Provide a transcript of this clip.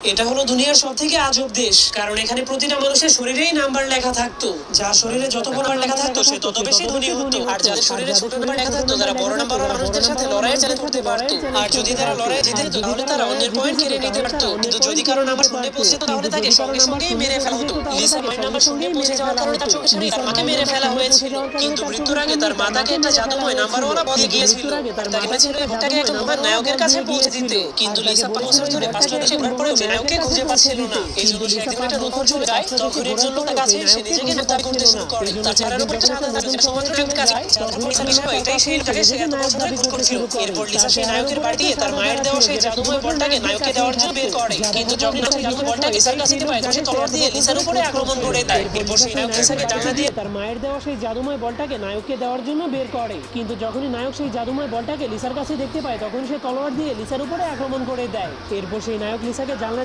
এটা হলো দুনিয়ার সবথেকে আজব দেশ, কারণ এখানে প্রতিটা মানুষের শরীরেই নাম্বার লেখা থাকতো। যার শরীরে যত বড় নাম্বার লেখা থাকতো সে তত বেশি ধনী হতো, আর যাদের শরীরে ছোট নাম্বার লেখা থাকতো তারা বড় নাম্বারের মানুষদের সাথে লড়াই চ্যালেঞ্জ করতে পারতো। আর যদি তারা লড়াই জিতে যেত তাহলে তারা অন্যের পয়েন্ট কেড়ে নিতে পারতো। কিন্তু যদি কারো নাম্বার শূন্যে পৌঁছে যেত তাহলে তাকে সঙ্গে সঙ্গেই মেরে ফেলা হতো। লিসার মায়ের নাম্বার শূন্যে পৌঁছে যাওয়ার কারণে তার চোখের সামনে তার মাকে মেরে ফেলা হয়েছিল, কিন্তু মৃত্যুর আগে তার মা তাকে একটা জাদুময় নাম্বারওয়ালা বলে গিয়েছিল। তাকে বলেছিল ভোটটাকে একটা মহান নায়কের কাছে পৌঁছে দিতে। কিন্তু লিসা 5 বছর ধরে 5টা দেশে ঘোরার পরেও সে নায়ককে খুঁজে পাচ্ছিল না। এই জন্য সে একদিন একটা নতুন চলে যায়। তখন একজন লোকের কাছে সে নিজেকে গ্রেফতার করতে শুরু করে। তার চেহারার উপর একটা সাদা দাগ, যেটা শুধুমাত্র নায়কের কাছে। তারপর লিসার বিষয় এটাই সেই লোকটাকে সে এত বছর ধরে খুঁজ করছিল। এরপর লিসা সেই নায়কের বাড়ি দিয়ে তার মায়ের দেওয়া সেই জাদুময় বলটাকে নায়ককে দেওয়ার জন্য বের করে। কিন্তু যখন সেই জাদুময় বলটা লিসার কাছে পায় তখন সে তলোয়ার দিয়ে লিসার উপরে আক্রমণ করে দেয়। এরপর সেই নায়ক লিসাকে জানলা দিয়ে তার মায়ের দেওয়া সেই জাদুময় বলটাকে নায়ককে দেওয়ার জন্য বের করে। কিন্তু যখনই নায়ক সেই জাদুময় বলটাকে লিসার কাছে দেখতে পায় তখন সে তলোয়ার দিয়ে লিসার উপরে আক্রমণ করে দেয়। এরপর সেই নায়ক লিসাকে জানলা